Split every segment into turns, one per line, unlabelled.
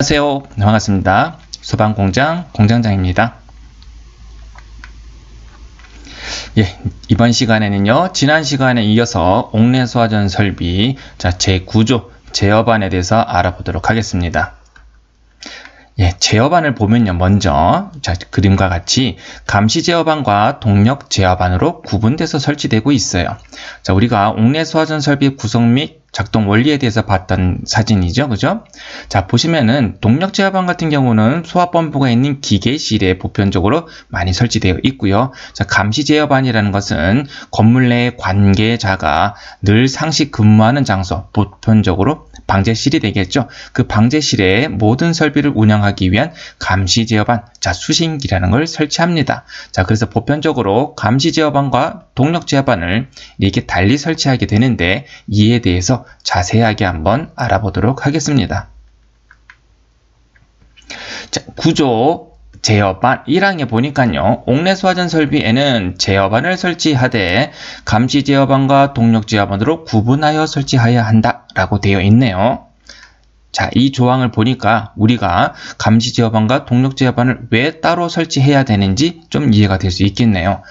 안녕하세요. 반갑습니다. 소방공장 공장장입니다. 이번 시간에는요, 지난 시간에 이어서 옥내소화전 설비 제9조 제어반에 대해서 알아보도록 하겠습니다. 제어반을 보면요, 먼저 그림과 같이 감시 제어반과 동력 제어반으로 구분돼서 설치되고 있어요. 우리가 옥내소화전 설비 구성 및 작동 원리에 대해서 봤던 사진이죠, 그죠? 보시면은 동력 제어반 같은 경우는 소화펌프가 있는 기계실에 보편적으로 많이 설치되어 있고요. 감시 제어반이라는 것은 건물 내 관계자가 늘 상시 근무하는 장소, 보편적으로 방제실이 되겠죠. 그 방제실에 모든 설비를 운영하기 위한 감시 제어반, 수신기라는 걸 설치합니다. 그래서 보편적으로 감시 제어반과 동력 제어반을 이렇게 달리 설치하게 되는데, 이에 대해서 자세하게 한번 알아보도록 하겠습니다. 구조 제어반 1항에 보니까요, 옥내소화전 설비에는 제어반을 설치하되 감시 제어반과 동력 제어반으로 구분하여 설치해야 한다라고 되어 있네요. 이 조항을 보니까 우리가 감시 제어반과 동력 제어반을 왜 따로 설치해야 되는지 좀 이해가 될 수 있겠네요.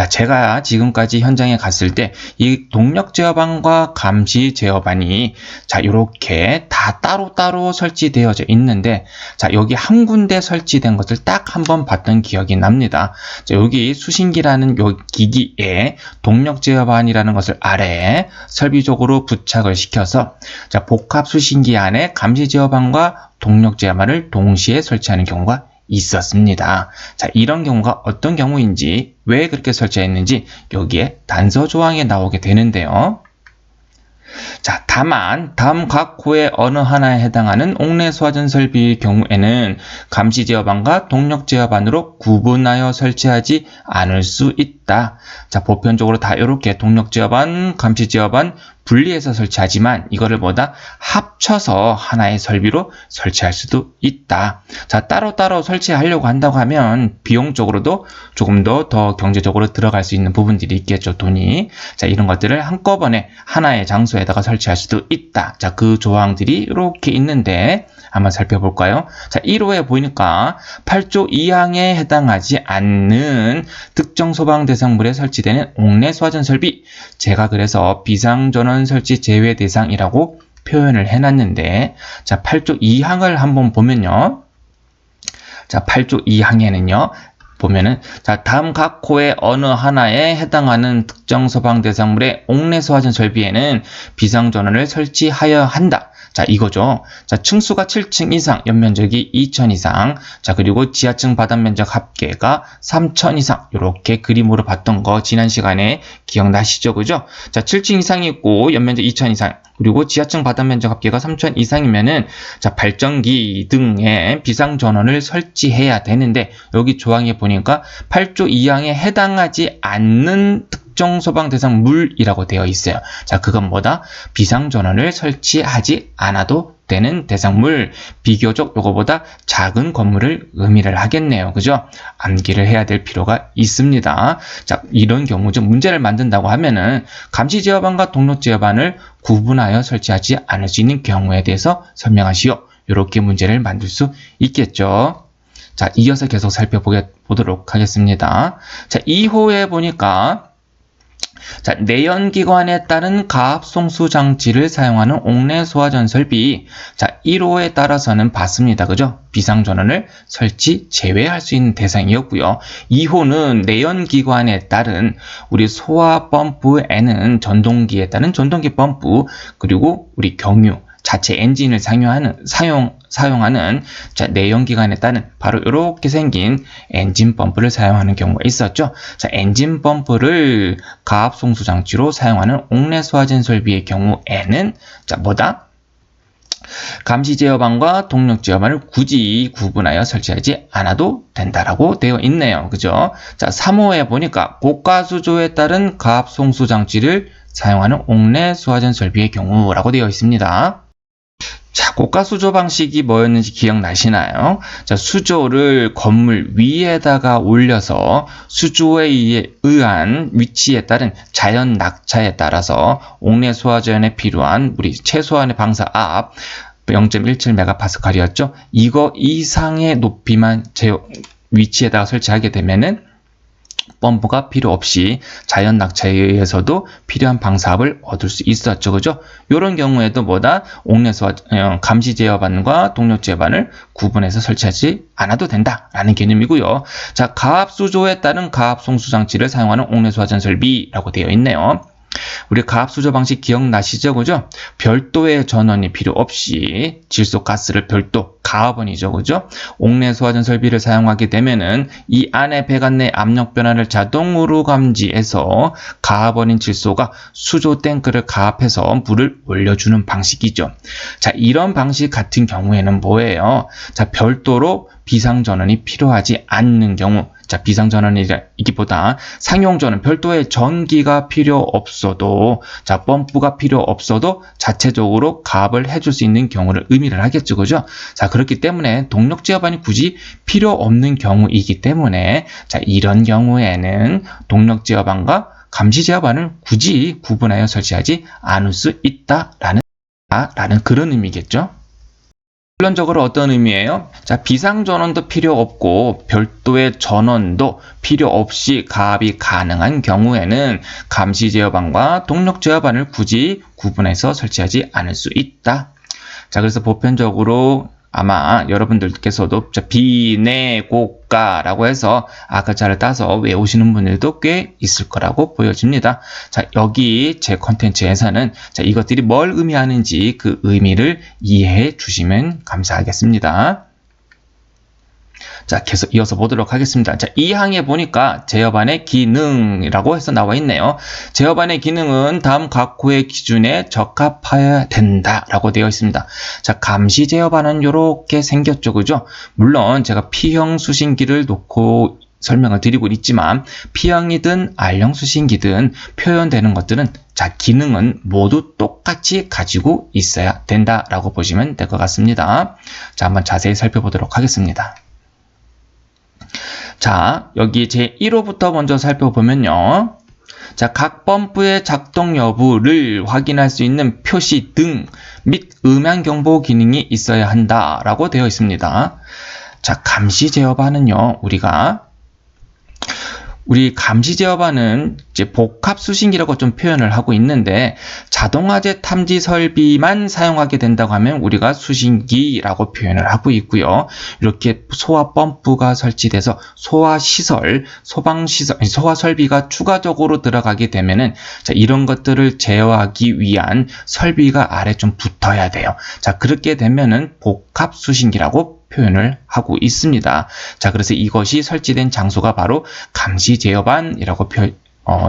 제가 지금까지 현장에 갔을 때 이 동력 제어반과 감시 제어반이 이렇게 다 따로따로 설치되어져 있는데, 여기 한 군데 설치된 것을 딱 한 번 봤던 기억이 납니다. 여기 수신기라는 요 기기에 동력 제어반이라는 것을 아래에 설비적으로 부착을 시켜서 복합 수신기 안에 감시 제어반과 동력 제어반을 동시에 설치하는 경우가 있었습니다. 이런 경우가 어떤 경우인지, 왜 그렇게 설치했는지 여기에 단서 조항에 나오게 되는데요. 다만 다음 각 호의 어느 하나에 해당하는 옥내소화전 설비의 경우에는 감시 제어반과 동력 제어반으로 구분하여 설치하지 않을 수 있다. 보편적으로 다 이렇게 동력 제어반, 감시 제어반 분리해서 설치하지만 이거를 보다 합쳐서 하나의 설비로 설치할 수도 있다. 따로따로 설치하려고 한다고 하면 비용적으로도 조금 더 경제적으로 들어갈 수 있는 부분들이 있겠죠, 돈이. 이런 것들을 한꺼번에 하나의 장소에다가 설치할 수도 있다. 그 조항들이 이렇게 있는데 한번 살펴볼까요? 1호에 보니까 8조 2항에 해당하지 않는 특정 소방 대상물에 설치되는 옥내소화전 설비, 제가 그래서 비상전원 설치 제외 대상이라고 표현을 해놨는데, 8조 2항을 한번 보면요. 8조 2항에는요. 보면은 다음 각 호의 어느 하나에 해당하는 특정 소방 대상물의 옥내소화전 설비에는 비상전원을 설치하여야 한다. 이거죠. 층수가 7층 이상, 연면적이 2000 이상, 그리고 지하층 바닥면적 합계가 3000 이상, 이렇게 그림으로 봤던 거 지난 시간에 기억나시죠? 그죠? 7층 이상이 있고 연면적 2000 이상, 그리고 지하층 바닥면적 합계가 3000 이상이면은 발전기 등에 비상전원을 설치해야 되는데, 여기 조항에 보니까 8조 2항에 해당하지 않는 특정 소방 대상 물이라고 되어 있어요. 그건 뭐다? 비상전원을 설치하지 않아도 되는 대상물, 비교적 요거보다 작은 건물을 의미를 하겠네요. 그죠? 암기를 해야 될 필요가 있습니다. 이런 경우 좀 문제를 만든다고 하면은 감시 제어반과 동력 제어반을 구분하여 설치하지 않을 수 있는 경우에 대해서 설명하시오. 이렇게 문제를 만들 수 있겠죠. 이어서 계속 살펴보도록 하겠습니다. 2호에 보니까 내연기관에 따른 가압송수 장치를 사용하는 옥내소화전 설비, 1호에 따라서는 봤습니다. 그죠? 비상전원을 설치 제외할 수 있는 대상이었고요. 2호는 내연기관에 따른 우리 소화펌프에는 전동기에 따른 전동기 펌프, 그리고 우리 경유 자체 엔진을 사용하는 내연기관에 따른 바로 이렇게 생긴 엔진 펌프를 사용하는 경우가 있었죠. 엔진 펌프를 가압송수 장치로 사용하는 옥내소화전 설비의 경우에는 뭐다? 감시 제어반과 동력 제어반을 굳이 구분하여 설치하지 않아도 된다라고 되어 있네요. 그죠? 3호에 보니까 고가수조에 따른 가압송수 장치를 사용하는 옥내소화전 설비의 경우라고 되어 있습니다. 고가수조 방식이 뭐였는지 기억나시나요? 수조를 건물 위에다가 올려서 수조에 의한 위치에 따른 자연 낙차에 따라서 옥내소화전에 필요한 우리 최소한의 방사압, 0.17MPa였죠. 이거 이상의 높이만 위치에다가 설치하게 되면은 펌프가 필요 없이 자연 낙차에 의해서도 필요한 방사압을 얻을 수 있었죠. 그죠? 이런 경우에도 뭐다? 감시 제어반과 동력 제어반을 구분해서 설치하지 않아도 된다라는 개념이고요. 자, 가압 수조에 따른 가압 송수 장치를 사용하는 옥내 소화전 설비라고 되어 있네요. 우리 가압 수조 방식 기억나시죠? 그죠? 별도의 전원이 필요 없이 질소 가스를 별도 가압원이죠. 그죠? 옥내 소화전 설비를 사용하게 되면은 이 안에 배관 내 압력 변화를 자동으로 감지해서 가압원인 질소가 수조 탱크를 가압해서 물을 올려주는 방식이죠. 자, 이런 방식 같은 경우에는 뭐예요? 자, 별도로 비상전원이 필요하지 않는 경우, 자, 비상전원이기보다 상용전원, 별도의 전기가 필요 없어도, 자, 펌프가 필요 없어도 자체적으로 가압을 해줄 수 있는 경우를 의미를 하겠죠. 그죠? 자, 그렇기 때문에 동력 제어반이 굳이 필요 없는 경우이기 때문에, 자, 이런 경우에는 동력 제어반과 감시 제어반을 굳이 구분하여 설치하지 않을 수 있다라는 그런 의미겠죠. 결론적으로 어떤 의미예요? 자, 비상전원도 필요 없고 별도의 전원도 필요 없이 가압이 가능한 경우에는 감시 제어반과 동력 제어반을 굳이 구분해서 설치하지 않을 수 있다. 자, 그래서 보편적으로 아마 여러분들께서도 비내고가라고 해서 아까자를 따서 외우시는 분들도 꽤 있을 거라고 보여집니다. 자, 여기 제 컨텐츠에서는 자, 이것들이 뭘 의미하는지 그 의미를 이해해 주시면 감사하겠습니다. 자, 계속 이어서 보도록 하겠습니다. 자, 2항에 보니까 제어반의 기능이라고 해서 나와 있네요. 제어반의 기능은 다음 각호의 기준에 적합하여야 된다라고 되어 있습니다. 자, 감시 제어반은 이렇게 생겼죠. 그죠? 물론 제가 P형 수신기를 놓고 설명을 드리고 있지만 P형이든 R형 수신기든 표현되는 것들은 자, 기능은 모두 똑같이 가지고 있어야 된다라고 보시면 될 것 같습니다. 자, 한번 자세히 살펴보도록 하겠습니다. 자, 여기 제 1호부터 먼저 살펴보면요. 자, 각 펌프의 작동 여부를 확인할 수 있는 표시 등 및 음향 경보 기능이 있어야 한다라고 되어 있습니다. 자, 감시 제어반은요, 우리 감시 제어반은 이제 복합 수신기라고 좀 표현을 하고 있는데 자동화재 탐지 설비만 사용하게 된다고 하면 우리가 수신기라고 표현을 하고 있고요. 이렇게 소화 펌프가 설치돼서 소화 설비가 추가적으로 들어가게 되면은 자, 이런 것들을 제어하기 위한 설비가 아래 좀 붙어야 돼요. 자, 그렇게 되면은 복합 수신기라고 표현을 하고 있습니다. 자, 그래서 이것이 설치된 장소가 바로 감시 제어반이라고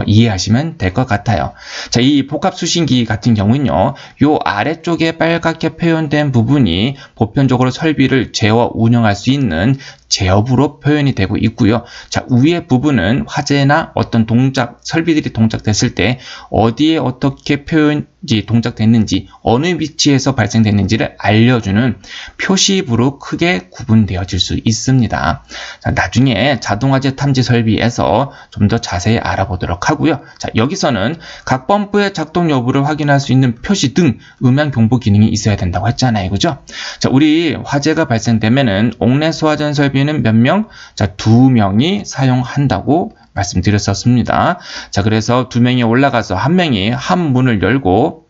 이해하시면 될 것 같아요. 자, 이 복합 수신기 같은 경우는요, 요 아래쪽에 빨갛게 표현된 부분이 보편적으로 설비를 제어 운영할 수 있는 제어부로 표현이 되고 있고요. 자, 위의 부분은 화재나 어떤 설비들이 동작됐을 때 어디에 어떻게 동작됐는지, 어느 위치에서 발생됐는지를 알려주는 표시부로 크게 구분되어질 수 있습니다. 자, 나중에 자동화재 탐지 설비에서 좀 더 자세히 알아보도록 하고요. 자, 여기서는 각 펌프의 작동 여부를 확인할 수 있는 표시 등 음향 경보 기능이 있어야 된다고 했잖아요. 그죠? 자, 우리 화재가 발생되면은 옥내 소화전 설비는 몇 명? 자, 2명이 사용한다고 말씀드렸었습니다. 자, 그래서 2명이 올라가서 1명이 한 문을 열고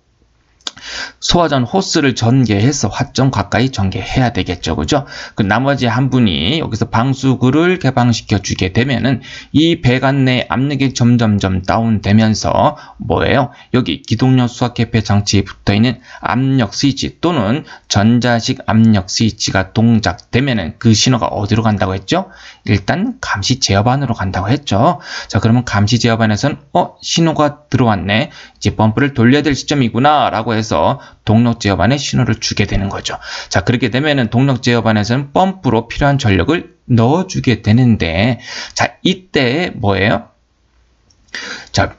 소화전 호스를 전개해서 화점 가까이 전개해야 되겠죠. 그죠? 그 나머지 한 분이 여기서 방수구를 개방시켜 주게 되면은 이 배관 내 압력이 점점점 다운되면서 뭐예요? 여기 기동력 수압 개폐 장치에 붙어 있는 압력 스위치 또는 전자식 압력 스위치가 동작되면은 그 신호가 어디로 간다고 했죠? 일단 감시 제어반으로 간다고 했죠. 자, 그러면 감시 제어반에서는 신호가 들어왔네. 이제 펌프를 돌려야 될 시점이구나 라고 해서 동력 제어반에 신호를 주게 되는 거죠. 자, 그렇게 되면은 동력 제어반에서는 펌프로 필요한 전력을 넣어주게 되는데, 자, 이때 뭐예요? 자,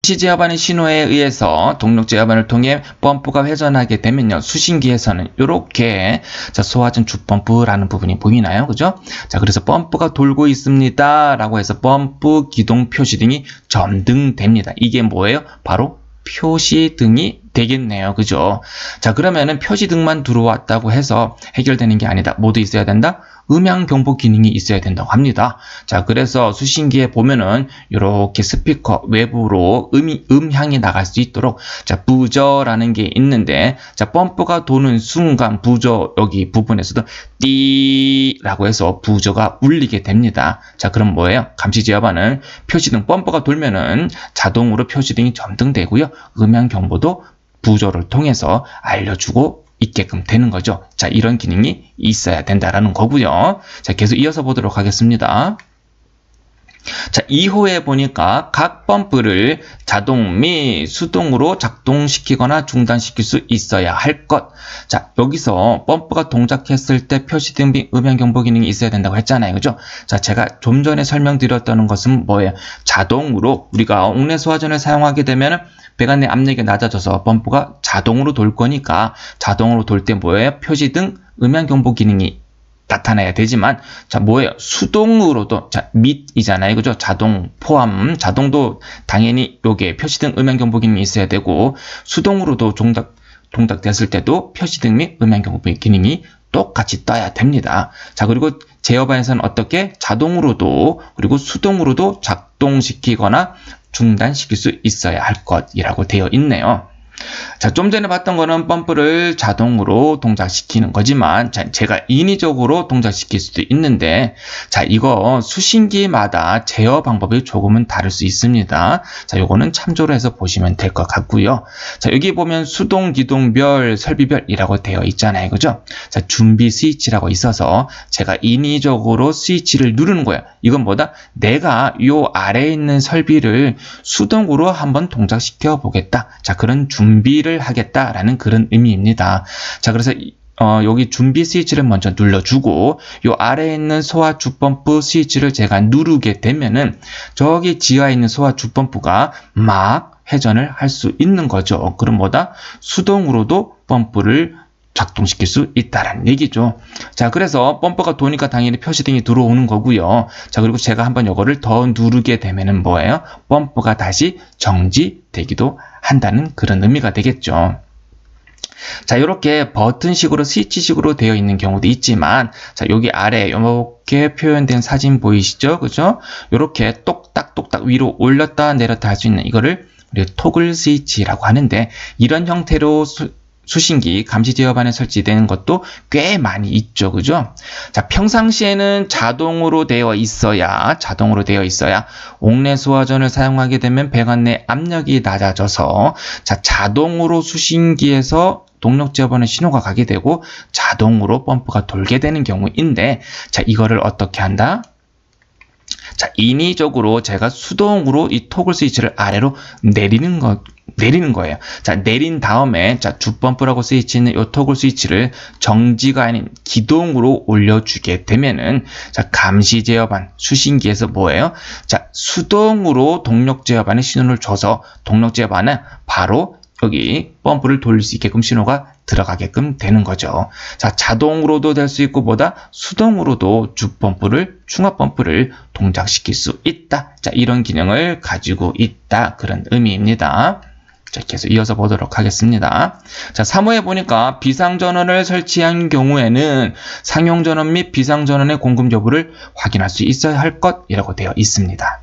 감시 제어반의 신호에 의해서 동력 제어반을 통해 펌프가 회전하게 되면요, 수신기에서는 이렇게 자, 소화전 주펌프라는 부분이 보이나요? 그죠? 자, 그래서 펌프가 돌고 있습니다 라고 해서 펌프 기동 표시 등이 점등됩니다. 이게 뭐예요? 바로 표시등이 되겠네요. 그죠? 자, 그러면은 표시등만 들어왔다고 해서 해결되는 게 아니다. 모두 있어야 된다? 음향 경보 기능이 있어야 된다고 합니다. 자, 그래서 수신기에 보면은 이렇게 스피커 외부로 음향이 나갈 수 있도록 자, 부저라는 게 있는데 자, 펌프가 도는 순간 부저 여기 부분에서도 띠라고 해서 부저가 울리게 됩니다. 자, 그럼 뭐예요? 감시 제어반은 표시등 펌프가 돌면은 자동으로 표시등이 점등되고요. 음향 경보도 부저를 통해서 알려주고 있게끔 되는 거죠. 자, 이런 기능이 있어야 된다라는 거고요. 자, 계속 이어서 보도록 하겠습니다. 자, 2호에 보니까 각 펌프를 자동 및 수동으로 작동시키거나 중단시킬 수 있어야 할 것. 자, 여기서 펌프가 동작했을 때 표시등 및 음향 경보 기능이 있어야 된다고 했잖아요. 그죠? 자, 제가 좀 전에 설명드렸던 것은 뭐예요? 자동으로 우리가 옥내 소화전을 사용하게 되면 배관 내 압력이 낮아져서 펌프가 자동으로 돌 거니까 자동으로 돌 때 뭐예요? 표시등 음향 경보 기능이 나타나야 되지만 자, 뭐예요? 수동으로도 자, 밑이잖아요. 그죠? 자동 포함 자동도 당연히 요게 표시등 음향 경보 기능이 있어야 되고 수동으로도 동작됐을 때도 표시등 및 음향 경보 기능이 똑같이 떠야 됩니다. 자, 그리고 제어반에서는 어떻게 자동으로도 그리고 수동으로도 작동시키거나 중단시킬 수 있어야 할 것이라고 되어 있네요. 자, 좀 전에 봤던 거는 펌프를 자동으로 동작시키는 거지만 자, 제가 인위적으로 동작시킬 수도 있는데 자, 이거 수신기마다 제어 방법이 조금은 다를 수 있습니다. 자, 요거는 참조를 해서 보시면 될 것 같고요. 자, 여기 보면 수동, 기동별, 설비별이라고 되어 있잖아요. 그죠? 자, 준비 스위치라고 있어서 제가 인위적으로 스위치를 누르는 거예요. 이건 뭐다? 내가 요 아래에 있는 설비를 수동으로 한번 동작시켜 보겠다. 자, 그런 준비를 하겠다라는 그런 의미입니다. 자, 그래서 여기 준비 스위치를 먼저 눌러주고 요 아래에 있는 소화 주펌프 스위치를 제가 누르게 되면은 저기 지하에 있는 소화 주펌프가 막 회전을 할 수 있는 거죠. 그럼 뭐다? 수동으로도 펌프를 작동시킬 수 있다라는 얘기죠. 자, 그래서 펌프가 도니까 당연히 표시등이 들어오는 거고요. 자, 그리고 제가 한번 이거를 더 누르게 되면은 뭐예요? 펌프가 다시 정지되기도 한다는 그런 의미가 되겠죠. 자, 이렇게 버튼식으로 스위치식으로 되어 있는 경우도 있지만 자, 여기 아래 이렇게 표현된 사진 보이시죠? 그죠? 이렇게 똑딱똑딱 위로 올렸다 내렸다 할 수 있는 이거를 우리가 토글 스위치라고 하는데 이런 형태로 수신기 감시 제어반에 설치되는 것도 꽤 많이 있죠. 그죠? 자, 평상시에는 자동으로 되어 있어야 옥내 소화전을 사용하게 되면 배관 내 압력이 낮아져서 자, 자동으로 수신기에서 동력 제어반에 신호가 가게 되고 자동으로 펌프가 돌게 되는 경우인데 자, 이거를 어떻게 한다? 자, 인위적으로 제가 수동으로 이 토글 스위치를 아래로 내리는 거예요. 자, 내린 다음에 자, 주펌프라고 스위치 있는 이 토글 스위치를 정지가 아닌 기동으로 올려주게 되면은 자, 감시 제어반 수신기에서 뭐예요? 자, 수동으로 동력 제어반에 신호를 줘서 동력 제어반은 바로 여기 펌프를 돌릴 수 있게끔 신호가 들어가게끔 되는 거죠. 자, 자동으로도 될 수 있고 보다 수동으로도 중압 펌프를 동작시킬 수 있다. 자, 이런 기능을 가지고 있다. 그런 의미입니다. 자, 계속 이어서 보도록 하겠습니다. 자, 3호에 보니까 비상전원을 설치한 경우에는 상용전원 및 비상전원의 공급 여부를 확인할 수 있어야 할 것이라고 되어 있습니다.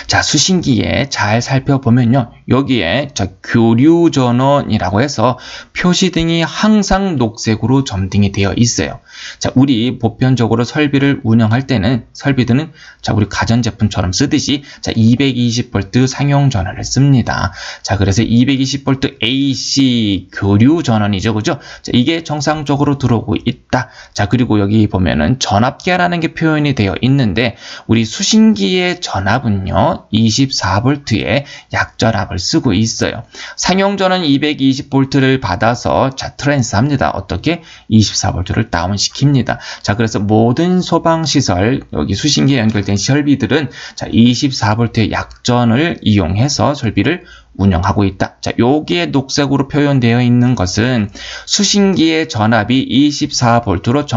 자, 수신기에 잘 살펴보면요. 여기에 자, 교류 전원이라고 해서 표시등이 항상 녹색으로 점등이 되어 있어요. 자, 우리 보편적으로 설비를 운영할 때는 설비들은 자, 우리 가전제품처럼 쓰듯이 자, 220V 상용 전원을 씁니다. 자, 그래서 220V AC 교류 전원이죠. 그죠? 자, 이게 정상적으로 들어오고 있다. 자, 그리고 여기 보면은 전압계라는 게 표현이 되어 있는데 우리 수신기의 전압은 24V의 약전압을 쓰고 있어요. 상용전원 220V를 받아서 자, 트랜스합니다. 어떻게? 24V를 다운시킵니다. 자, 그래서 모든 소방시설, 여기 수신기에 연결된 설비들은 자, 24V의 약전을 이용해서 설비를 운영하고 있다. 자, 여기에 녹색으로 표현되어 있는 것은 수신기의 전압이 24V로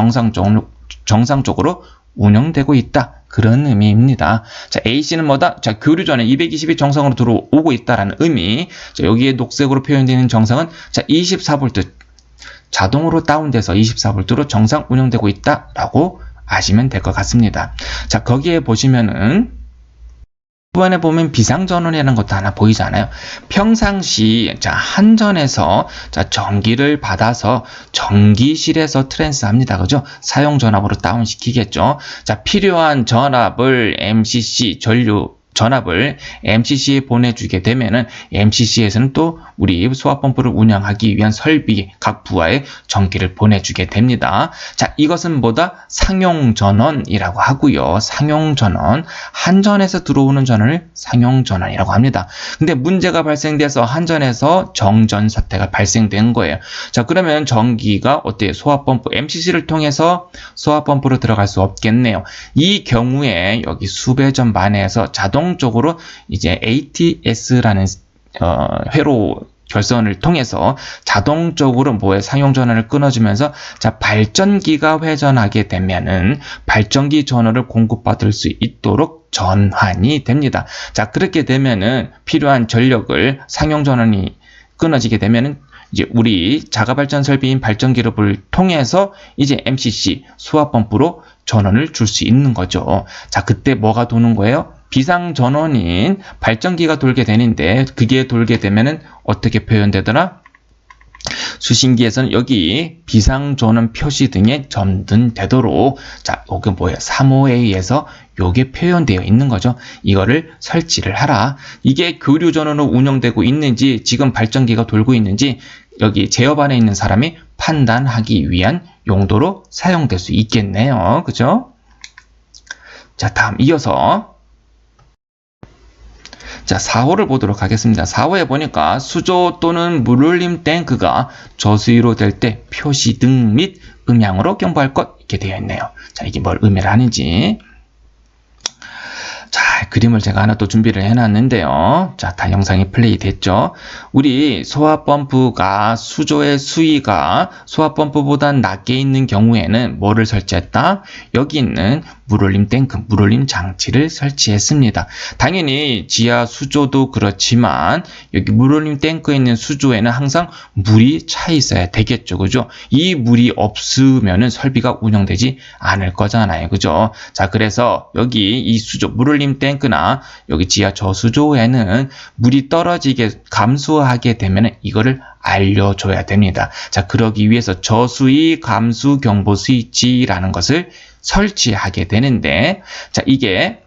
정상적으로 운영되고 있다. 그런 의미입니다. 자, AC는 뭐다? 자, 교류 전에 220이 정상으로 들어오고 있다라는 의미. 자, 여기에 녹색으로 표현되는 정상은 자, 24V 자동으로 다운돼서 24V로 정상 운영되고 있다라고 아시면 될 것 같습니다. 자, 거기에 보시면은 후반에 보면 비상전원이라는 것도 하나 보이잖아요. 평상시 자, 한전에서 자, 전기를 받아서 전기실에서 트랜스합니다. 그죠? 사용 전압으로 다운시키겠죠. 자, 필요한 전압을 MCC 전압을 MCC에 보내주게 되면은 MCC에서는 또 우리 소화펌프를 운영하기 위한 설비 각 부하에 전기를 보내주게 됩니다. 자, 이것은 뭐다? 상용전원이라고 하고요. 상용전원, 한전에서 들어오는 전원을 상용전원이라고 합니다. 근데 문제가 발생돼서 한전에서 정전 사태가 발생된 거예요. 자, 그러면 전기가 어때요? 소화펌프 MCC를 통해서 소화펌프로 들어갈 수 없겠네요. 이 경우에 여기 수배전 반에서 자동적으로 이제 ATS라는 회로 결선을 통해서 자동적으로 상용전원을 끊어주면서 자, 발전기가 회전하게 되면은 발전기 전원을 공급받을 수 있도록 전환이 됩니다. 자, 그렇게 되면은 필요한 전력을 상용전원이 끊어지게 되면은 이제 우리 자가발전 설비인 발전기를 통해서 이제 MCC 소화펌프로 전원을 줄 수 있는 거죠. 자, 그때 뭐가 도는 거예요? 비상전원인 발전기가 돌게 되는데 그게 돌게 되면은 어떻게 표현되더라? 수신기에서는 여기 비상전원 표시 등에 점등되도록 자, 요게 뭐예요? 3호에 의해서 요게 표현되어 있는 거죠. 이거를 설치를 하라. 이게 교류전원으로 운영되고 있는지 지금 발전기가 돌고 있는지 여기 제어 반에 있는 사람이 판단하기 위한 용도로 사용될 수 있겠네요. 그죠? 자, 다음 이어서 자, 4호를 보도록 하겠습니다. 4호에 보니까 수조 또는 물올림 탱크가 저수위로 될 때 표시등 및 음향으로 경보할 것 이렇게 되어 있네요. 자, 이게 뭘 의미를 하는지. 자, 그림을 제가 하나 또 준비를 해놨는데요. 자, 다 영상이 플레이 됐죠. 우리 소화펌프가 수조의 수위가 소화펌프보다 낮게 있는 경우에는 뭐를 설치했다? 여기 있는 물올림 탱크, 물올림 장치를 설치했습니다. 당연히 지하 수조도 그렇지만 여기 물올림 탱크에 있는 수조에는 항상 물이 차 있어야 되겠죠. 그죠? 이 물이 없으면은 설비가 운영되지 않을 거잖아요. 그죠? 자, 그래서 여기 이 수조, 물올림 탱크나 여기 지하 저수조에는 물이 떨어지게 감소하게 되면은 이거를 알려줘야 됩니다. 자, 그러기 위해서 저수위 감수 경보 스위치라는 것을 설치하게 되는데, 자, 이게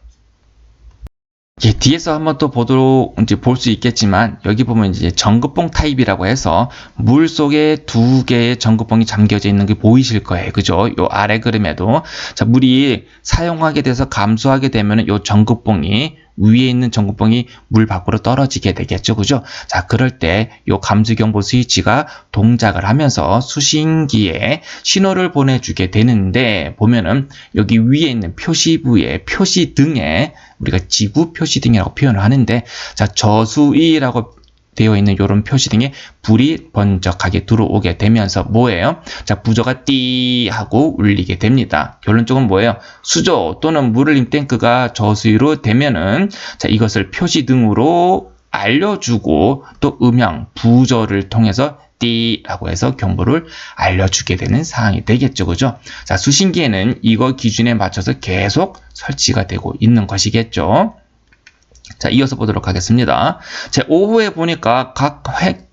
뒤에서 한번 또 보도록 이제 볼 수 있겠지만 여기 보면 이제 전극봉 타입이라고 해서 물 속에 두 개의 전극봉이 잠겨져 있는 게 보이실 거예요. 그죠? 요 아래 그림에도 자, 물이 사용하게 돼서 감소하게 되면은 요 전극봉이 위에 있는 전극봉이 물 밖으로 떨어지게 되겠죠. 그죠? 자, 그럴 때 요 감수경보 스위치가 동작을 하면서 수신기에 신호를 보내주게 되는데 보면은 여기 위에 있는 표시부에 표시등에 우리가 지구 표시등이라고 표현을 하는데 자, 저수위라고 되어 있는 이런 표시등에 불이 번쩍하게 들어오게 되면서 뭐예요? 자, 부저가 띠 하고 울리게 됩니다. 결론적으로 뭐예요? 수조 또는 물올림 탱크가 저수위로 되면은 자, 이것을 표시등으로 알려주고 또 음향 부저를 통해서 띠라고 해서 경보를 알려주게 되는 상황이 되겠죠. 그죠? 자, 수신기에는 이거 기준에 맞춰서 계속 설치가 되고 있는 것이겠죠. 자, 이어서 보도록 하겠습니다. 제 5호에 보니까 각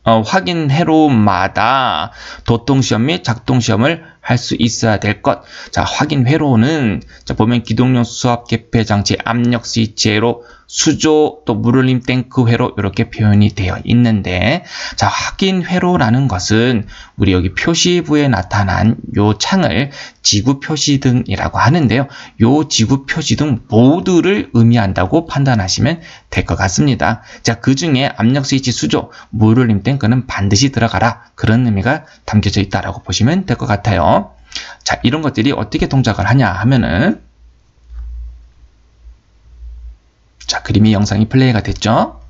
확인 회로마다 도통시험 및 작동시험을 할 수 있어야 될 것. 자, 확인 회로는 자, 보면 기동용 수압 개폐 장치 압력 스위치 회로, 수조 또 물올림 탱크 회로 이렇게 표현이 되어 있는데 자, 확인 회로라는 것은 우리 여기 표시부에 나타난 요 창을 지구 표시등이라고 하는데요. 요 지구 표시등 모두를 의미한다고 판단하시면 될 것 같습니다. 자, 그 중에 압력 스위치 수조, 물올림 탱크는 반드시 들어가라. 그런 의미가 담겨져 있다라고 보시면 될 것 같아요. 자, 이런 것들이 어떻게 동작을 하냐 하면은 자, 그림이 영상이 플레이가 됐죠?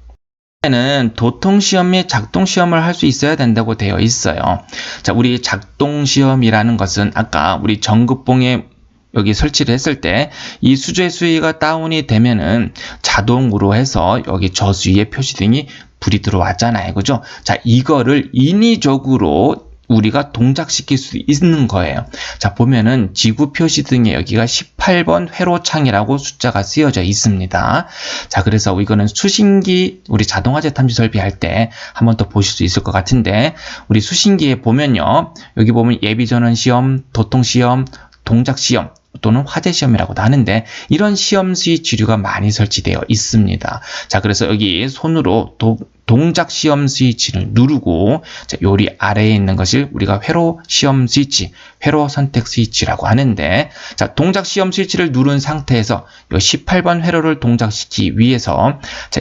는 도통시험 및 작동시험을 할 수 있어야 된다고 되어 있어요. 자, 우리 작동시험이라는 것은 아까 우리 전극봉에 여기 설치를 했을 때 이 수제 수위가 다운이 되면은 자동으로 해서 여기 저수위에 표시등이 불이 들어왔잖아요. 그죠? 자, 이거를 인위적으로 우리가 동작시킬 수 있는 거예요. 자, 보면은 지구 표시등에 여기가 18번 회로창이라고 숫자가 쓰여져 있습니다. 자, 그래서 이거는 수신기 우리 자동화재 탐지 설비할 때 한 번 더 보실 수 있을 것 같은데, 우리 수신기에 보면요, 여기 보면 예비전원 시험, 도통 시험, 동작 시험 또는 화재 시험이라고도 하는데, 이런 시험 스위치류가 많이 설치되어 있습니다. 자, 그래서 여기 손으로 동작 시험 스위치를 누르고, 자, 요리 아래에 있는 것을 우리가 회로 시험 스위치, 회로 선택 스위치라고 하는데, 자, 동작 시험 스위치를 누른 상태에서 요 18번 회로를 동작시키기 위해서, 자,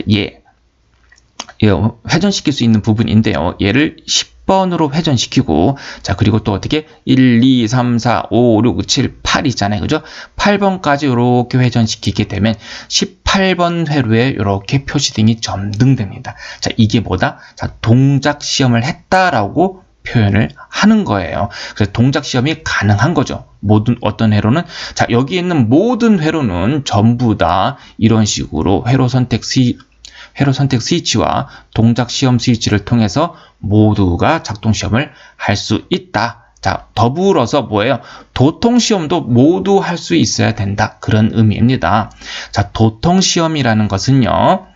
회전시킬 수 있는 부분인데요. 얘를 10번으로 회전시키고, 자, 그리고 또 어떻게 1, 2, 3, 4, 5, 6, 7, 8 있잖아요. 그죠? 8번까지 이렇게 회전시키게 되면 18번 회로에 이렇게 표시등이 점등됩니다. 자, 이게 뭐다? 자, 동작 시험을 했다라고 표현을 하는 거예요. 그래서 동작 시험이 가능한 거죠. 어떤 회로는, 자, 여기 있는 모든 회로는 전부 다 이런 식으로 회로 선택 스위치와 동작 시험 스위치를 통해서 모두가 작동 시험을 할 수 있다. 자, 더불어서 뭐예요? 도통 시험도 모두 할 수 있어야 된다. 그런 의미입니다. 자, 도통 시험이라는 것은요,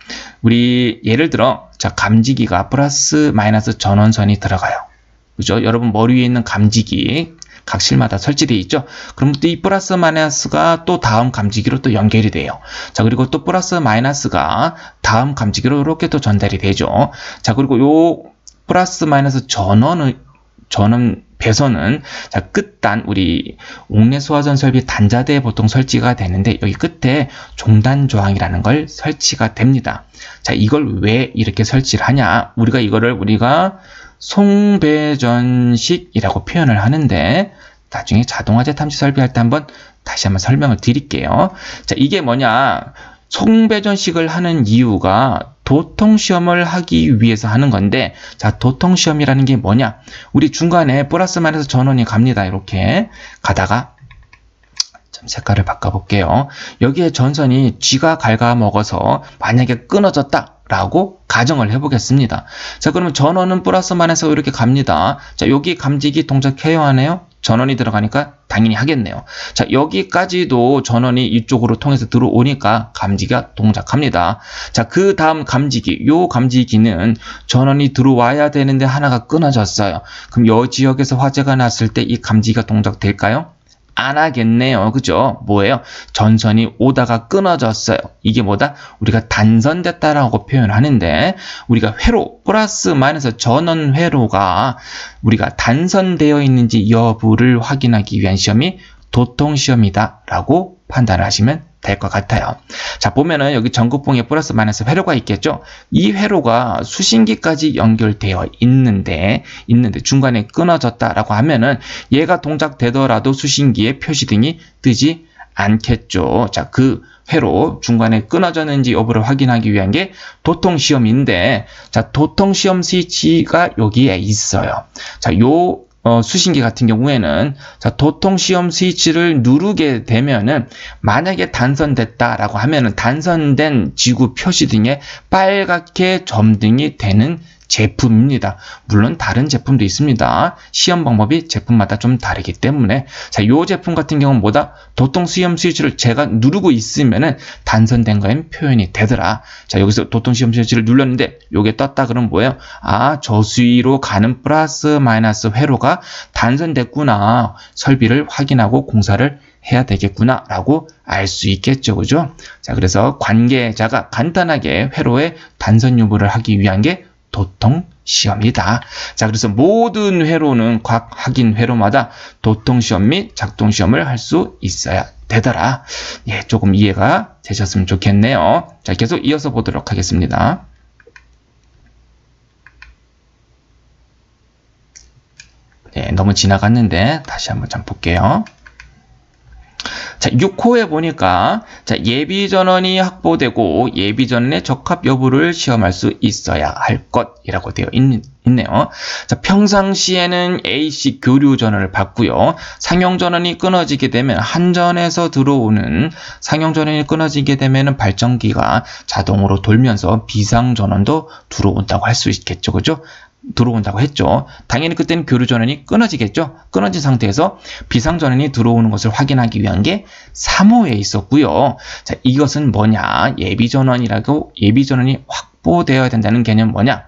우리 예를 들어, 자, 감지기가 플러스 마이너스 전원선이 들어가요. 그죠? 여러분 머리 위에 있는 감지기 각 실마다 설치되어 있죠. 그럼 또 이 플러스 마이너스가 또 다음 감지기로 또 연결이 돼요. 자, 그리고 또 플러스 마이너스가 다음 감지기로 이렇게 또 전달이 되죠. 자, 그리고 요 플러스 마이너스 전원 배선은, 자, 끝단 우리 옥내 소화전 설비 단자대에 보통 설치가 되는데, 여기 끝에 종단 조항이라는 걸 설치가 됩니다. 자, 이걸 왜 이렇게 설치를 하냐? 우리가 송배전식이라고 표현을 하는데, 나중에 자동화재 탐지 설비할 때 다시 한번 설명을 드릴게요. 자, 이게 뭐냐? 송배전식을 하는 이유가 도통시험을 하기 위해서 하는 건데, 자, 도통시험이라는 게 뭐냐? 우리 중간에 플러스 마이너스 전원이 갑니다. 이렇게 가다가, 좀 색깔을 바꿔볼게요. 여기에 전선이 쥐가 갉아먹어서 만약에 끊어졌다 라고 가정을 해보겠습니다. 자, 그러면 전원은 플러스 마이너스 이렇게 갑니다. 자, 여기 감지기 동작해야 하네요. 전원이 들어가니까 당연히 하겠네요. 자, 여기까지도 전원이 이쪽으로 통해서 들어오니까 감지기가 동작합니다. 자, 그 다음 요 감지기는 전원이 들어와야 되는데 하나가 끊어졌어요. 그럼 이 지역에서 화재가 났을 때 이 감지기가 동작될까요? 안 하겠네요. 그죠? 뭐예요? 전선이 오다가 끊어졌어요. 이게 뭐다? 우리가 단선됐다라고 표현하는데, 우리가 회로, 플러스 마이너스 전원 회로가 우리가 단선되어 있는지 여부를 확인하기 위한 시험이 도통시험이다 라고 판단을 하시면 될 것 같아요. 자, 보면은 여기 전구봉에 플러스 마이너스 회로가 있겠죠? 이 회로가 수신기까지 연결되어 있는데 중간에 끊어졌다라고 하면은 얘가 동작되더라도 수신기에 표시등이 뜨지 않겠죠. 자, 그 회로 중간에 끊어졌는지 여부를 확인하기 위한 게 도통시험인데, 자, 도통시험 스위치가 여기에 있어요. 자, 수신기 같은 경우에는, 자, 도통시험 스위치를 누르게 되면은 만약에 단선됐다라고 하면은 단선된 지구 표시등에 빨갛게 점등이 되는 제품입니다. 물론 다른 제품도 있습니다. 시험 방법이 제품마다 좀 다르기 때문에, 자, 요 제품 같은 경우는 뭐다? 도통시험 스위치를 제가 누르고 있으면은 단선된 거엔 표현이 되더라. 자, 여기서 도통시험 스위치를 눌렀는데 요게 떴다 그러면 뭐예요? 아, 저수위로 가는 플러스 마이너스 회로가 단선됐구나. 설비를 확인하고 공사를 해야 되겠구나 라고 알 수 있겠죠. 그죠? 자, 그래서 관계자가 간단하게 회로의 단선 유무를 하기 위한 게 도통시험이다. 자, 그래서 모든 회로는 각 확인 회로마다 도통시험 및 작동시험을 할 수 있어야 되더라. 예, 조금 이해가 되셨으면 좋겠네요. 자, 계속 이어서 보도록 하겠습니다. 네, 너무 지나갔는데 다시 한번 좀 볼게요. 자, 6호에 보니까 자, 예비전원이 확보되고 예비전원의 적합 여부를 시험할 수 있어야 할 것이라고 되어 있네요. 자, 평상시에는 AC 교류 전원을 받고요. 상용 전원이 끊어지게 되면 한전에서 들어오는 상용 전원이 끊어지게 되면 발전기가 자동으로 돌면서 비상 전원도 들어온다고 할 수 있겠죠. 그죠? 들어온다고 했죠. 당연히 그때는 교류 전원이 끊어지겠죠. 끊어진 상태에서 비상 전원이 들어오는 것을 확인하기 위한 게 3호에 있었고요. 자, 이것은 뭐냐? 예비 전원이 확보되어야 된다는 개념 뭐냐?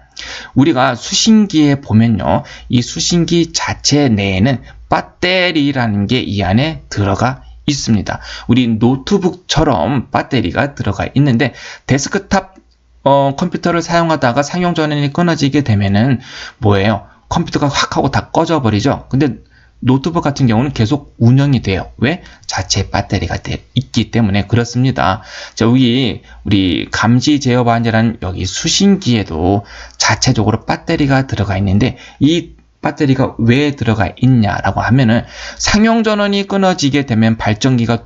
우리가 수신기에 보면요. 이 수신기 자체 내에는 배터리라는 게 이 안에 들어가 있습니다. 우리 노트북처럼 배터리가 들어가 있는데 데스크탑 컴퓨터를 사용하다가 상용 전원이 끊어지게 되면은 뭐예요? 컴퓨터가 확 하고 다 꺼져 버리죠. 근데 노트북 같은 경우는 계속 운영이 돼요. 왜? 자체 배터리가 있기 때문에 그렇습니다. 자, 우리 감지 제어 반지라는 여기 수신기에도 자체적으로 배터리가 들어가 있는데 이 배터리가 왜 들어가 있냐라고 하면은 상용 전원이 끊어지게 되면 발전기가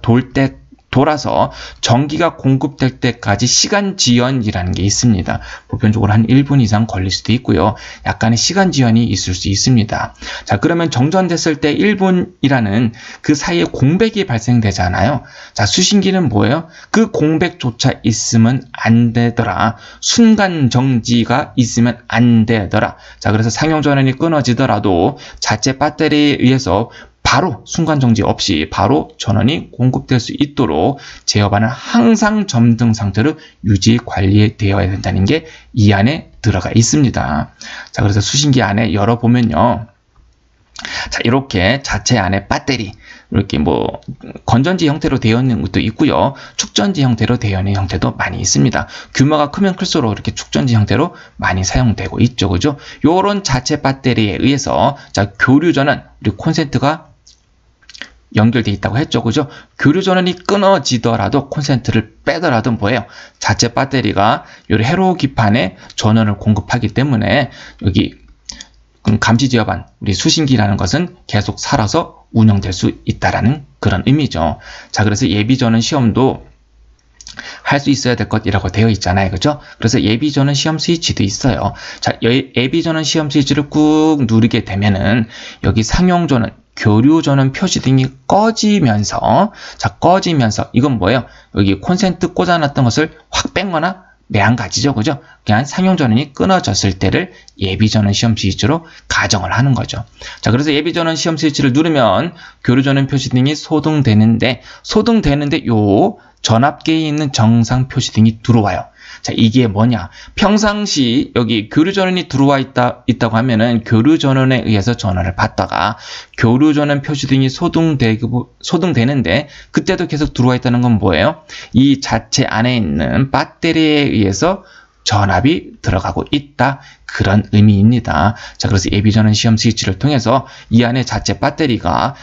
돌아서 전기가 공급될 때까지 시간 지연이라는 게 있습니다. 보편적으로 한 1분 이상 걸릴 수도 있고요. 약간의 시간 지연이 있을 수 있습니다. 자, 그러면 정전됐을 때 1분이라는 그 사이에 공백이 발생되잖아요. 자, 수신기는 뭐예요? 그 공백조차 있으면 안 되더라. 순간 정지가 있으면 안 되더라. 자, 그래서 상용 전원이 끊어지더라도 자체 배터리에 의해서 바로 순간정지 없이 바로 전원이 공급될 수 있도록 제어반은 항상 점등 상태로 유지 관리되어야 된다는 게 이 안에 들어가 있습니다. 자, 그래서 수신기 안에 열어보면요. 자, 이렇게 자체 안에 배터리 이렇게 뭐 건전지 형태로 되어 있는 것도 있고요. 축전지 형태로 되어 있는 형태도 많이 있습니다. 규모가 크면 클수록 이렇게 축전지 형태로 많이 사용되고 있죠. 그죠? 요런 자체 배터리에 의해서 자, 교류 전원 우리 콘센트가 연결돼 있다고 했죠. 그죠? 교류 전원이 끊어지더라도 콘센트를 빼더라도 뭐예요? 자체 배터리가 요 회로 기판에 전원을 공급하기 때문에 여기 감지 제어반, 우리 수신기라는 것은 계속 살아서 운영될 수 있다라는 그런 의미죠. 자, 그래서 예비 전원 시험도 할 수 있어야 될 것이라고 되어 있잖아요. 그죠? 그래서 예비 전원 시험 스위치도 있어요. 자, 예비 전원 시험 스위치를 꾹 누르게 되면은 여기 상용 전원 교류 전원 표시등이 꺼지면서 이건 뭐예요? 여기 콘센트 꽂아놨던 것을 확 뺀거나 매한가지죠. 그죠? 그냥 상용 전원이 끊어졌을 때를 예비 전원 시험 스위치로 가정을 하는 거죠. 자, 그래서 예비 전원 시험 스위치를 누르면 교류 전원 표시등이 소등되는데 요 전압계에 있는 정상 표시등이 들어와요. 자, 이게 뭐냐? 평상시 여기 교류 전원이 들어와 있다고 하면은 교류 전원에 의해서 전원을 받다가 교류 전원 표시등이 소등되는데 그때도 계속 들어와 있다는 건 뭐예요? 이 자체 안에 있는 배터리에 의해서 전압이 들어가고 있다. 그런 의미입니다. 자, 그래서 예비전원 시험 스위치를 통해서 이 안에 자체 배터리가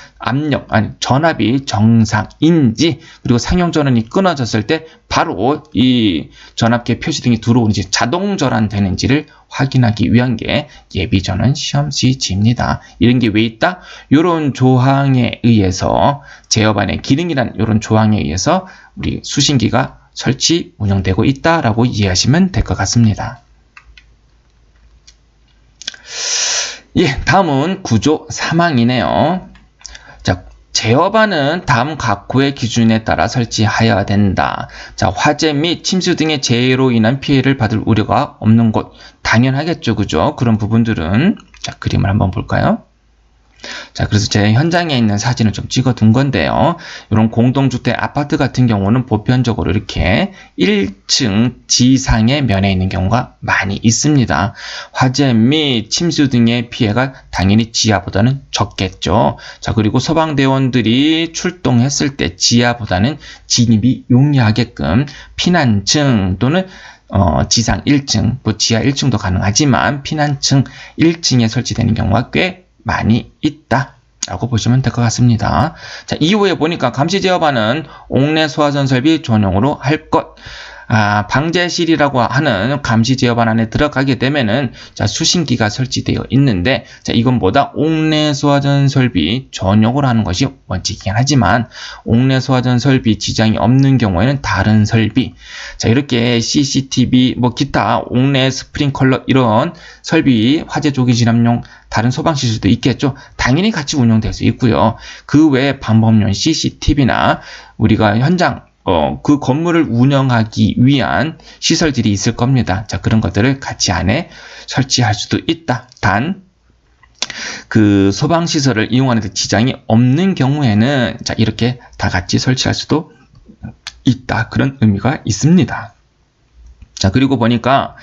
전압이 정상인지 그리고 상용 전원이 끊어졌을 때 바로 이 전압계 표시등이 들어오는지 자동 전환되는지를 확인하기 위한 게 예비전원 시험 스위치입니다. 이런 게 왜 있다? 이런 조항에 의해서 제어반의 기능이란 이런 조항에 의해서 우리 수신기가 설치, 운영되고 있다라고 이해하시면 될 것 같습니다. 예, 다음은 구조 3항이네요. 자, 제어반은 다음 각호의 기준에 따라 설치하여야 된다. 자, 화재 및 침수 등의 재해로 인한 피해를 받을 우려가 없는 곳. 당연하겠죠, 그죠? 그런 부분들은. 자, 그림을 한번 볼까요? 자, 그래서 제 현장에 있는 사진을 좀 찍어 둔 건데요. 이런 공동주택 아파트 같은 경우는 보편적으로 이렇게 1층 지상의 면에 있는 경우가 많이 있습니다. 화재 및 침수 등의 피해가 당연히 지하보다는 적겠죠. 자, 그리고 소방대원들이 출동했을 때 지하보다는 진입이 용이하게끔 피난층 또는 지상 1층, 뭐 지하 1층도 가능하지만 피난층 1층에 설치되는 경우가 꽤 많이 있다 라고 보시면 될 것 같습니다. 자, 2호에 보니까 감시 제어반은 옥내 소화전 설비 전용으로 할 것. 방제실이라고 하는 감시 제어반 안에 들어가게 되면은 자, 수신기가 설치되어 있는데 자, 이건 뭐다? 옥내 소화전 설비 전용으로 하는 것이 원칙이긴 하지만 옥내 소화전 설비 지장이 없는 경우에는 다른 설비 자, 이렇게 CCTV 뭐 기타 옥내 스프링클러 이런 설비 화재 조기 진압용 다른 소방시설도 있겠죠. 당연히 같이 운영될 수 있고요. 그 외에 방범용 CCTV나 우리가 현장 그 건물을 운영하기 위한 시설들이 있을 겁니다. 자, 그런 것들을 같이 안에 설치할 수도 있다. 단, 그 소방시설을 이용하는 데 지장이 없는 경우에는 자, 이렇게 다 같이 설치할 수도 있다. 그런 의미가 있습니다. 자, 그리고 보니까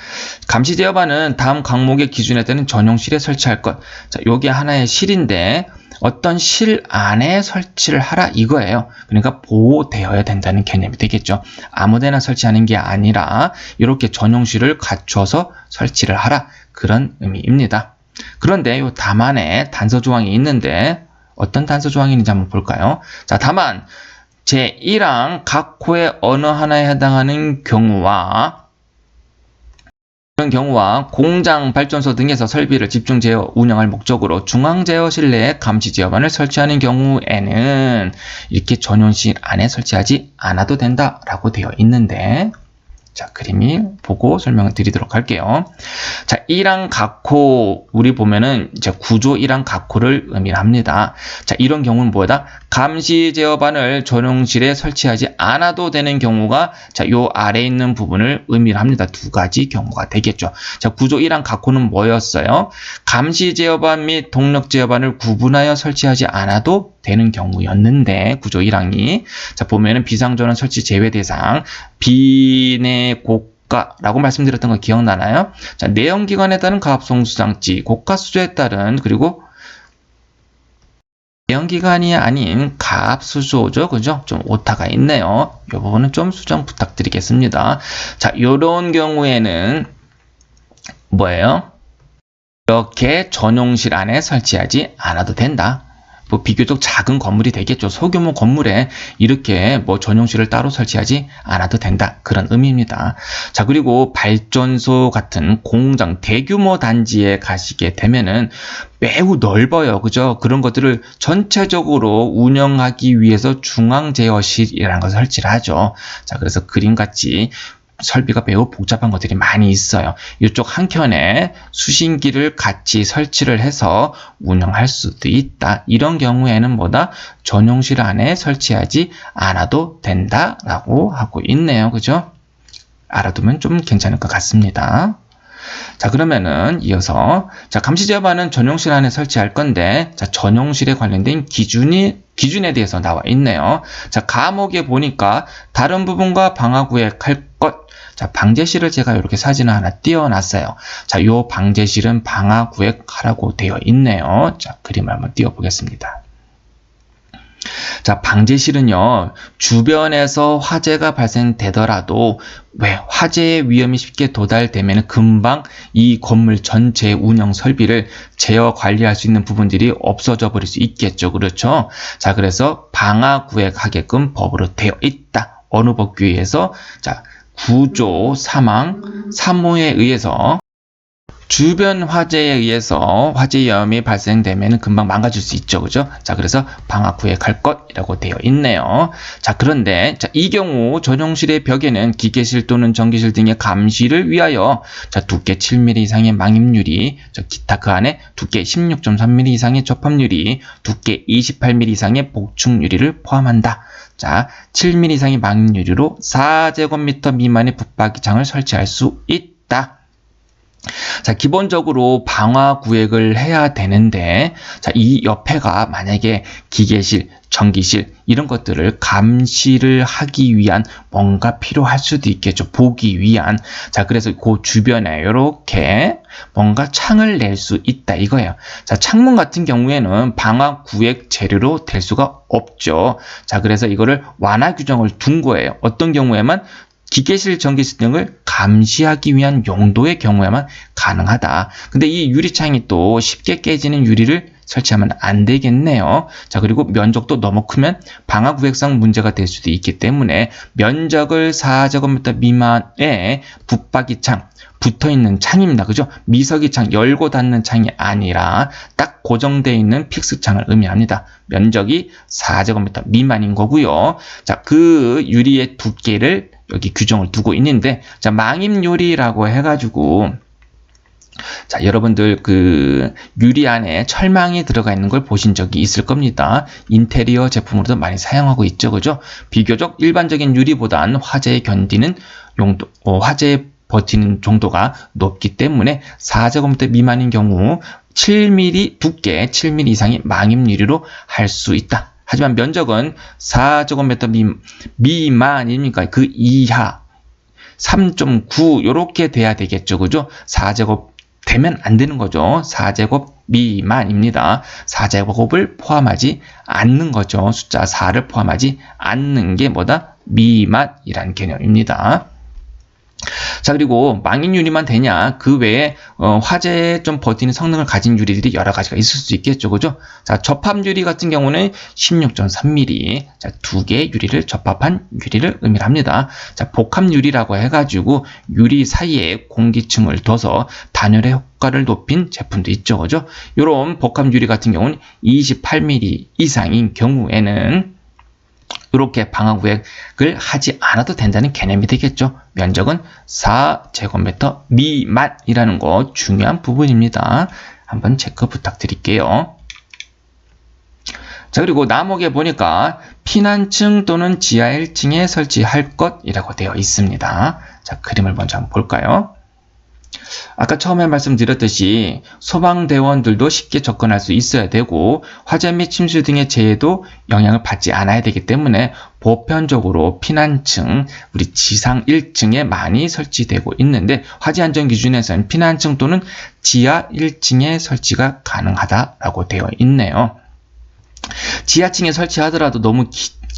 감시 제어반은 다음 항목의 기준에 따른 전용실에 설치할 것. 자, 요게 하나의 실인데 어떤 실 안에 설치를 하라 이거예요. 그러니까 보호되어야 된다는 개념이 되겠죠. 아무데나 설치하는 게 아니라 이렇게 전용실을 갖춰서 설치를 하라 그런 의미입니다. 그런데 요 다만에 단서 조항이 있는데 어떤 단서 조항이 있는지 한번 볼까요? 자, 다만 제1항 각 호의 어느 하나에 해당하는 경우와 이런 경우와 공장, 발전소 등에서 설비를 집중 제어, 운영할 목적으로 중앙 제어실 내에 감시 제어반을 설치하는 경우에는 이렇게 전용실 안에 설치하지 않아도 된다라고 되어 있는데 자, 그림이 보고 설명을 드리도록 할게요. 자, 1항 각호, 우리 보면은 이제 구조 1항 각호를 의미합니다. 자, 이런 경우는 뭐다? 감시 제어반을 전용실에 설치하지 않아도 되는 경우가 자, 요 아래에 있는 부분을 의미합니다. 두 가지 경우가 되겠죠. 자, 구조 1항 각호는 뭐였어요? 감시 제어반 및 동력 제어반을 구분하여 설치하지 않아도 되는 경우였는데 구조 1항이 자, 보면은 비상전원 설치 제외 대상 비내 고가라고 말씀드렸던 거 기억나나요? 자, 내연기관에 따른 가압송수장치, 고가수조에 따른 그리고 내연기관이 아닌 가압수조죠, 그죠? 좀 오타가 있네요. 이 부분은 좀 수정 부탁드리겠습니다. 자, 요런 경우에는 뭐예요? 이렇게 전용실 안에 설치하지 않아도 된다. 뭐 비교적 작은 건물이 되겠죠. 소규모 건물에 이렇게 뭐 전용실을 따로 설치하지 않아도 된다. 그런 의미입니다. 자, 그리고 발전소 같은 공장, 대규모 단지에 가시게 되면은 매우 넓어요. 그죠? 그런 것들을 전체적으로 운영하기 위해서 중앙제어실이라는 것을 설치를 하죠. 자, 그래서 그림같이 설비가 매우 복잡한 것들이 많이 있어요. 이쪽 한켠에 수신기를 같이 설치를 해서 운영할 수도 있다. 이런 경우에는 뭐다? 전용실 안에 설치하지 않아도 된다라고 하고 있네요. 그죠? 알아두면 좀 괜찮을 것 같습니다. 자, 그러면은 이어서 자, 감시 제어반은 전용실 안에 설치할 건데 자, 전용실에 관련된 기준에 대해서 나와 있네요. 자, 과목에 보니까 다른 부분과 방화 구획할 것. 자, 방제실을 제가 이렇게 사진을 하나 띄워놨어요. 자, 요 방제실은 방화 구획하라고 되어 있네요. 자, 그림을 한번 띄워보겠습니다. 자, 방제실은요, 주변에서 화재가 발생되더라도 왜 화재의 위험이 쉽게 도달되면 금방 이 건물 전체의 운영 설비를 제어 관리할 수 있는 부분들이 없어져 버릴 수 있겠죠. 그렇죠? 자, 그래서 방화 구획하게끔 법으로 되어 있다. 어느 법규에 의해서 자, 구조 3항 3호에 의해서 주변 화재에 의해서 화재 위험이 발생되면 금방 망가질 수 있죠. 그죠? 자, 그래서 방화 구획할 것이라고 되어 있네요. 자, 그런데 자, 이 경우 전용실의 벽에는 기계실 또는 전기실 등의 감시를 위하여 자, 두께 7mm 이상의 망입유리, 자, 기타 그 안에 두께 16.3mm 이상의 접합유리, 두께 28mm 이상의 복층유리를 포함한다. 자, 7mm 이상의 망유리로 4제곱미터 미만의 붙박이장을 설치할 수 있다. 자, 기본적으로 방화 구획을 해야 되는데, 자, 이 옆에가 만약에 기계실, 전기실, 이런 것들을 감시를 하기 위한 뭔가 필요할 수도 있겠죠. 보기 위한. 자, 그래서 그 주변에 이렇게 뭔가 창을 낼 수 있다 이거예요. 자, 창문 같은 경우에는 방화 구획 재료로 될 수가 없죠. 자, 그래서 이거를 완화 규정을 둔 거예요. 어떤 경우에만 기계실, 전기실 등을 감시하기 위한 용도의 경우에만 가능하다. 근데 이 유리창이 또 쉽게 깨지는 유리를 설치하면 안 되겠네요. 자, 그리고 면적도 너무 크면 방화구역상 문제가 될 수도 있기 때문에 면적을 4제곱미터 미만의 붙박이창, 붙어있는 창입니다. 그죠? 미석이 창, 열고 닫는 창이 아니라 딱 고정되어 있는 픽스 창을 의미합니다. 면적이 4제곱미터 미만인 거고요. 자, 그 유리의 두께를 여기 규정을 두고 있는데, 자, 망임 유리라고 해가지고, 자, 여러분들 그 유리 안에 철망이 들어가 있는 걸 보신 적이 있을 겁니다. 인테리어 제품으로도 많이 사용하고 있죠. 그죠? 비교적 일반적인 유리보단 화재에 견디는 용도, 화재에 버티는 정도가 높기 때문에 4제곱미터 미만인 경우 7mm 두께 7mm 이상의 망임 유리로 할 수 있다. 하지만 면적은 4제곱미터 미만이니까 그 이하 3.9 요렇게 돼야 되겠죠. 그죠? 4제곱 되면 안 되는 거죠. 4제곱 미만입니다. 4제곱을 포함하지 않는 거죠. 숫자 4를 포함하지 않는 게 뭐다? 미만이라는 개념입니다. 자, 그리고 망임 유리만 되냐? 그 외에 화재에 좀 버티는 성능을 가진 유리들이 여러 가지가 있을 수 있겠죠. 그죠? 자, 접합 유리 같은 경우는 16.3mm. 자, 두 개의 유리를 접합한 유리를 의미합니다. 자, 복합 유리라고 해가지고 유리 사이에 공기층을 둬서 단열의 효과를 높인 제품도 있죠. 그죠? 이런 복합 유리 같은 경우는 28mm 이상인 경우에는 이렇게 방화구역을 하지 않아도 된다는 개념이 되겠죠. 면적은 4제곱미터 미만이라는 거 중요한 부분입니다. 한번 체크 부탁드릴게요. 자, 그리고 나목에 보니까 피난층 또는 지하 1층에 설치할 것이라고 되어 있습니다. 자, 그림을 먼저 한번 볼까요? 아까 처음에 말씀드렸듯이 소방대원들도 쉽게 접근할 수 있어야 되고 화재 및 침수 등의 재해도 영향을 받지 않아야 되기 때문에 보편적으로 피난층, 우리 지상 1층에 많이 설치되고 있는데 화재 안전 기준에서는 피난층 또는 지하 1층에 설치가 가능하다라고 되어 있네요. 지하층에 설치하더라도 너무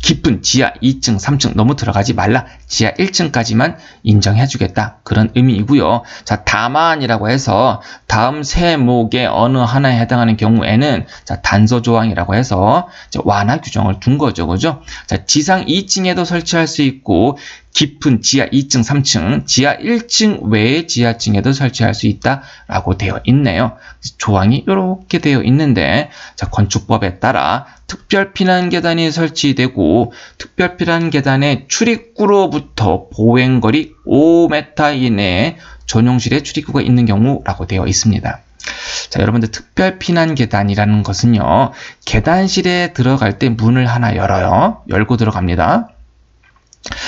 깊은 지하 2층, 3층 너무 들어가지 말라. 지하 1층까지만 인정해주겠다. 그런 의미이고요. 자, 다만이라고 해서 다음 세목의 어느 하나에 해당하는 경우에는 자, 단서조항이라고 해서 완화 규정을 둔 거죠. 그죠? 자, 지상 2층에도 설치할 수 있고 깊은 지하 2층, 3층, 지하 1층 외의 지하층에도 설치할 수 있다라고 되어 있네요. 조항이 이렇게 되어 있는데 자, 건축법에 따라 특별 피난 계단이 설치되고 특별 피난 계단의 출입구로부터 보행거리 5m 이내에 전용실에 출입구가 있는 경우라고 되어 있습니다. 자, 여러분들 특별 피난 계단이라는 것은요, 계단실에 들어갈 때 문을 하나 열어요. 열고 들어갑니다.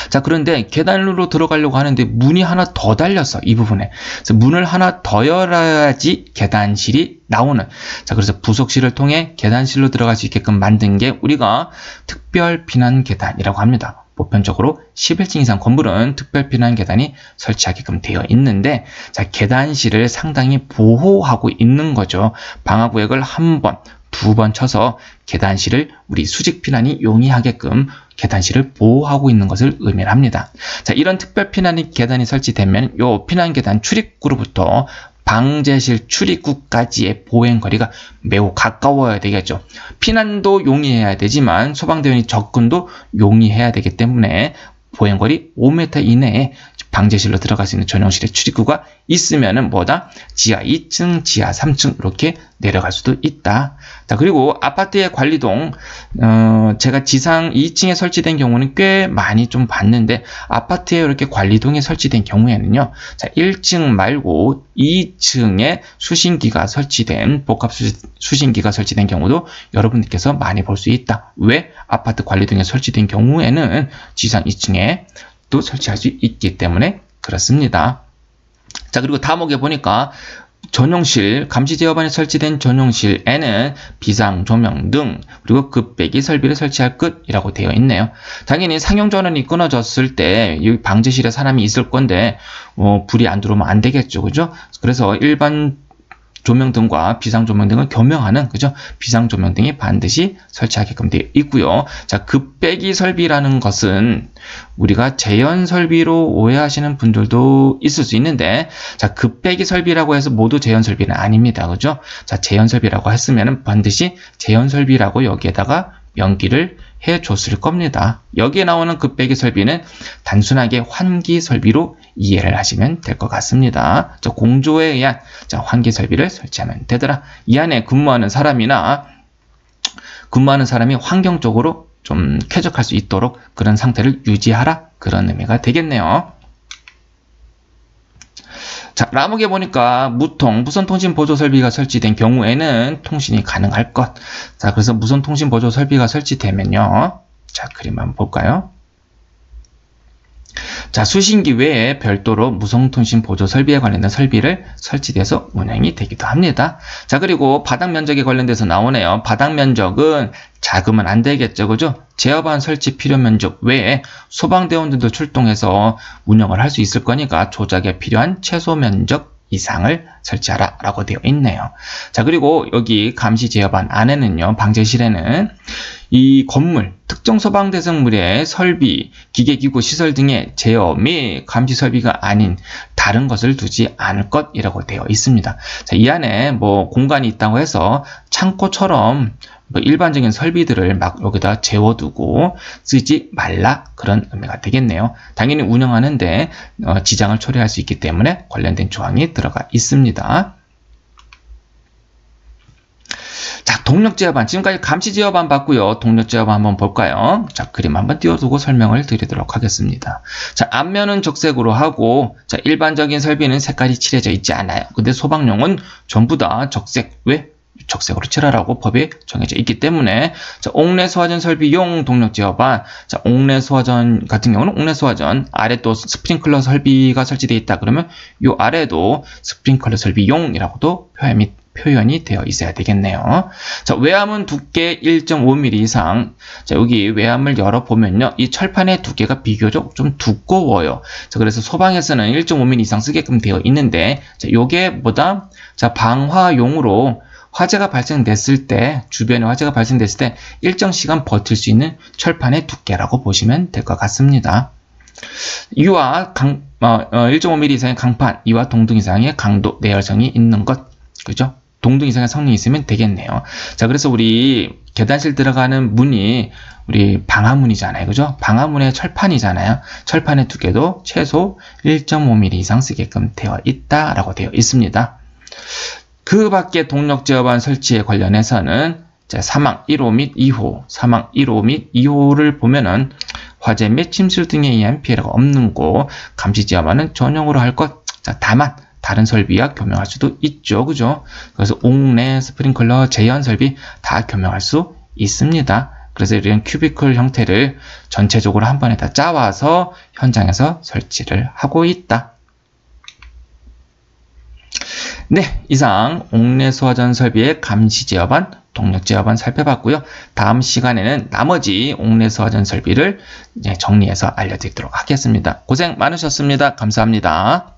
자, 그런데 계단으로 들어가려고 하는데 문이 하나 더 달렸어. 이 부분에. 그래서 문을 하나 더 열어야지 계단실이 나오는. 자, 그래서 부속실을 통해 계단실로 들어갈 수 있게끔 만든 게 우리가 특별 피난 계단이라고 합니다. 보편적으로 11층 이상 건물은 특별 피난 계단이 설치하게끔 되어 있는데, 자, 계단실을 상당히 보호하고 있는 거죠. 방화구역을 한 번, 두 번 쳐서 계단실을 우리 수직 피난이 용이하게끔 계단실을 보호하고 있는 것을 의미합니다. 자, 이런 특별 피난 계단이 설치되면 요 피난 계단 출입구로부터 방제실 출입구까지의 보행거리가 매우 가까워야 되겠죠. 피난도 용이해야 되지만 소방대원이 접근도 용이해야 되기 때문에 보행거리 5m 이내에 방제실로 들어갈 수 있는 전용실의 출입구가 있으면은 뭐다? 지하 2층, 지하 3층 이렇게 내려갈 수도 있다. 자, 그리고 아파트의 관리동, 제가 지상 2층에 설치된 경우는 꽤 많이 좀 봤는데 아파트에 이렇게 관리동에 설치된 경우에는요, 자, 1층 말고 2층에 수신기가 설치된 복합 수신기가 설치된 경우도 여러분들께서 많이 볼 수 있다. 왜? 아파트 관리동에 설치된 경우에는 지상 2층에 또 설치할 수 있기 때문에 그렇습니다. 자, 그리고 다목에 보니까 전용실, 감시 제어반에 설치된 전용실에는 비상 조명 등 그리고 급배기 설비를 설치할 것이라고 되어 있네요. 당연히 상용 전원이 끊어졌을 때 여기 방제실에 사람이 있을 건데 불이 안 들어오면 안 되겠죠, 그죠? 그래서 일반 조명등과 비상조명등을 겸용하는, 그죠? 비상조명등이 반드시 설치하게끔 되어 있고요. 자, 급배기 설비라는 것은 우리가 제연 설비로 오해하시는 분들도 있을 수 있는데, 자, 급배기 설비라고 해서 모두 제연 설비는 아닙니다. 그죠? 자, 제연 설비라고 했으면 반드시 제연 설비라고 여기에다가 명기를 해줬을 겁니다. 여기에 나오는 급배기 설비는 단순하게 환기 설비로 이해를 하시면 될 것 같습니다. 공조에 의한 환기 설비를 설치하면 되더라. 이 안에 근무하는 사람이나 근무하는 사람이 환경적으로 좀 쾌적할 수 있도록 그런 상태를 유지하라, 그런 의미가 되겠네요. 자, 라목에 보니까 무선통신 보조 설비가 설치된 경우에는 통신이 가능할 것. 자, 그래서 무선통신 보조 설비가 설치되면요. 자, 그림 한번 볼까요? 자, 수신기 외에 별도로 무선통신 보조 설비에 관련된 설비를 설치돼서 운행이 되기도 합니다. 자, 그리고 바닥 면적에 관련돼서 나오네요. 바닥 면적은 작으면 안 되겠죠, 그죠? 제어반 설치 필요 면적 외에 소방대원들도 출동해서 운영을 할 수 있을 거니까 조작에 필요한 최소 면적 이상을 설치하라 라고 되어 있네요. 자, 그리고 여기 감시 제어반 안에는요, 방제실에는 이 건물, 특정 소방대성물의 설비, 기계기구, 시설 등의 제어 및 감시 설비가 아닌 다른 것을 두지 않을 것이라고 되어 있습니다. 자, 이 안에 뭐 공간이 있다고 해서 창고처럼 뭐 일반적인 설비들을 막 여기다 재워두고 쓰지 말라, 그런 의미가 되겠네요. 당연히 운영하는데 지장을 초래할 수 있기 때문에 관련된 조항이 들어가 있습니다. 자, 동력 제어반. 지금까지 감시 제어반 봤고요. 동력 제어반 한번 볼까요? 자, 그림 한번 띄워두고 설명을 드리도록 하겠습니다. 자, 앞면은 적색으로 하고, 자, 일반적인 설비는 색깔이 칠해져 있지 않아요. 근데 소방용은 전부 다 적색. 왜? 적색으로 칠하라고 법에 정해져 있기 때문에, 자, 옥내 소화전 설비용 동력 제어반. 자, 옥내 소화전 같은 경우는 옥내 소화전 아래 또 스프링클러 설비가 설치되어 있다 그러면 요 아래도 스프링클러 설비용이라고도 표현이 되어 있어야 되겠네요. 자, 외암은 두께 1.5mm 이상. 자, 여기 외암을 열어보면요, 이 철판의 두께가 비교적 좀 두꺼워요. 자, 그래서 소방에서는 1.5mm 이상 쓰게끔 되어 있는데, 자, 요게 뭐다? 자, 방화용으로 화재가 발생됐을 때, 주변에 화재가 발생됐을 때 일정 시간 버틸 수 있는 철판의 두께라고 보시면 될 것 같습니다. 이와 1.5mm 이상의 강판, 이와 동등 이상의 강도, 내열성이 있는 것, 그죠? 동등 이상의 성능이 있으면 되겠네요. 자, 그래서 우리 계단실 들어가는 문이 우리 방화문이잖아요, 그죠? 방화문의 철판이잖아요. 철판의 두께도 최소 1.5mm 이상 쓰게끔 되어 있다라고 되어 있습니다. 그 밖에 동력 제어반 설치에 관련해서는 사망 1호 및 2호, 사망 1호 및 2호를 보면은 화재 및 침실 등에 의한 피해가 없는 곳, 감시 제어반은 전용으로 할 것. 자, 다만 다른 설비와 겸용할 수도 있죠, 그죠? 그래서 옥내, 스프링클러, 제연 설비 다 겸용할 수 있습니다. 그래서 이런 큐비클 형태를 전체적으로 한 번에 다 짜와서 현장에서 설치를 하고 있다. 네, 이상 옥내 소화전 설비의 감시 제어반, 동력 제어반 살펴봤고요. 다음 시간에는 나머지 옥내 소화전 설비를 정리해서 알려드리도록 하겠습니다. 고생 많으셨습니다. 감사합니다.